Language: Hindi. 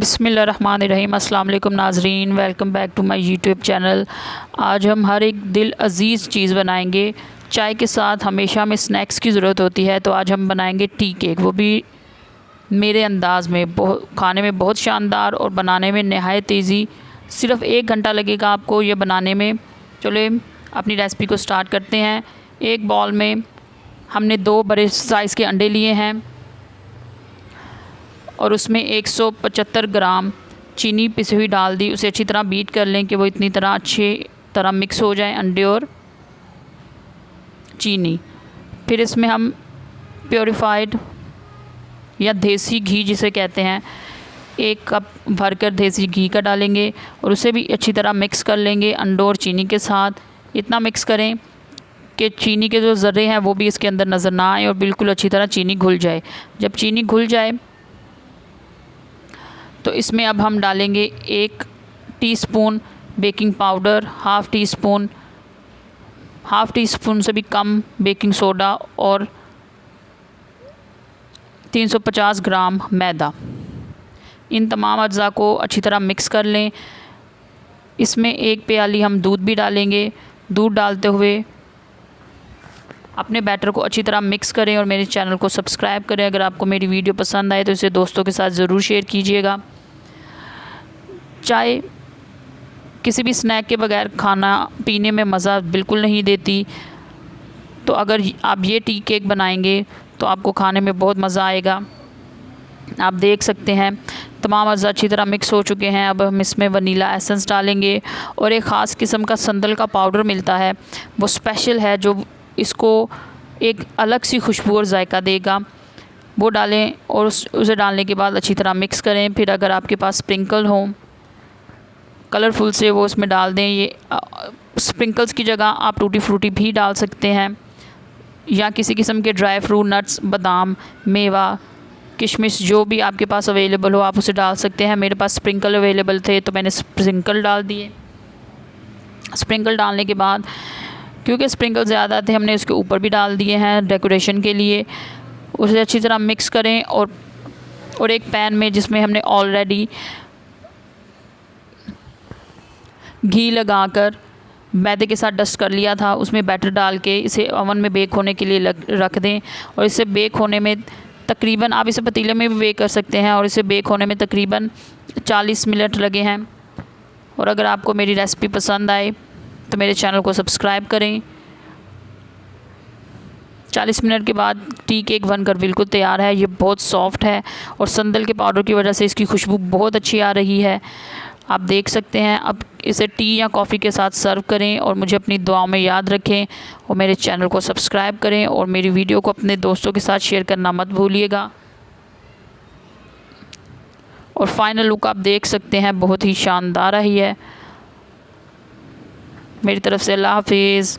बिस्मिल्लाहिर्रहमानिर्रहीम। अस्सलाम वालेकुम नाज़रीन, welcome back to my YouTube channel. आज हम हर एक दिल अज़ीज़ चीज़ बनाएंगे। चाय के साथ हमेशा हमें स्नैक्स की ज़रूरत होती है, तो आज हम बनाएंगे टी केक, वो भी मेरे अंदाज़ में। बहुत खाने में बहुत शानदार और बनाने में नहायत तेज़ी। सिर्फ़ 1 घंटा लगेगा आपको ये बनाने में। चलो अपनी रेसिपी को स्टार्ट करते हैं। एक बॉल में हमने 2 बड़े साइज़ के अंडे लिए हैं और उसमें 175 ग्राम चीनी पिसी हुई डाल दी। उसे अच्छी तरह बीट कर लें कि वो इतनी तरह अच्छी तरह मिक्स हो जाए अंडे और चीनी। फिर इसमें हम प्योरीफाइड या देसी घी जिसे कहते हैं 1 कप भरकर देसी घी का डालेंगे और उसे भी अच्छी तरह मिक्स कर लेंगे अंडों और चीनी के साथ। इतना मिक्स करें कि चीनी के जो ज़र्रे हैं वो भी इसके अंदर नज़र ना आए और बिल्कुल अच्छी तरह चीनी घुल जाए। जब चीनी घुल जाए तो इसमें अब हम डालेंगे 1 teaspoon baking powder, half tea spoon से भी कम बेकिंग सोडा और 350 ग्राम मैदा। इन तमाम अज्जा को अच्छी तरह मिक्स कर लें। इसमें 1 प्याली हम दूध भी डालेंगे। दूध डालते हुए अपने बैटर को अच्छी तरह मिक्स करें और मेरे चैनल को सब्सक्राइब करें। अगर आपको मेरी वीडियो पसंद आए तो इसे दोस्तों के साथ ज़रूर शेयर कीजिएगा। चाय किसी भी स्नैक के बगैर खाना पीने में मज़ा बिल्कुल नहीं देती, तो अगर आप ये टी केक बनाएंगे तो आपको खाने में बहुत मज़ा आएगा। आप देख सकते हैं तमाम अज़्ज़ा अच्छी तरह मिक्स हो चुके हैं। अब हम इसमें वनीला एसेंस डालेंगे और एक ख़ास किस्म का संदल का पाउडर मिलता है, वो स्पेशल है जो इसको एक अलग सी खुशबू और जायका देगा। वो डालें और उसे डालने के बाद अच्छी तरह मिक्स करें। फिर अगर आपके पास स्प्रिंकल हो कलरफुल से वो उसमें डाल दें। ये स्प्रिंकल्स की जगह आप टूटी फ्रूटी भी डाल सकते हैं या किसी किस्म के ड्राई फ्रूट, नट्स, बादाम, मेवा, किशमिश जो भी आपके पास अवेलेबल हो आप उसे डाल सकते हैं। मेरे पास स्प्रिंकल अवेलेबल थे तो मैंने स्प्रिंकल डाल दिए। स्प्रिंकल डालने के बाद क्योंकि स्प्रिंकल ज़्यादा थे हमने उसके ऊपर भी डाल दिए हैं डेकोरेशन के लिए। उसे अच्छी तरह मिक्स करें और एक पैन में जिसमें हमने ऑलरेडी घी लगाकर मैदे के साथ डस्ट कर लिया था, उसमें बैटर डाल के इसे ओवन में बेक होने के लिए रख दें। और इसे बेक होने में तकरीबन, आप इसे पतीले में भी बेक कर सकते हैं, और इसे बेक होने में तकरीबन 40 मिनट लगे हैं। और अगर आपको मेरी रेसिपी पसंद आए तो मेरे चैनल को सब्सक्राइब करें। 40 मिनट के बाद टी केक बनकर बिल्कुल तैयार है। ये बहुत सॉफ्ट है और संदल के पाउडर की वजह से इसकी खुशबू बहुत अच्छी आ रही है, आप देख सकते हैं। अब इसे टी या कॉफ़ी के साथ सर्व करें और मुझे अपनी दुआओं में याद रखें और मेरे चैनल को सब्सक्राइब करें और मेरी वीडियो को अपने दोस्तों के साथ शेयर करना मत भूलिएगा। और फाइनल लुक आप देख सकते हैं, बहुत ही शानदार रही है। मेरी तरफ़ से अल्लाह हाफिज़।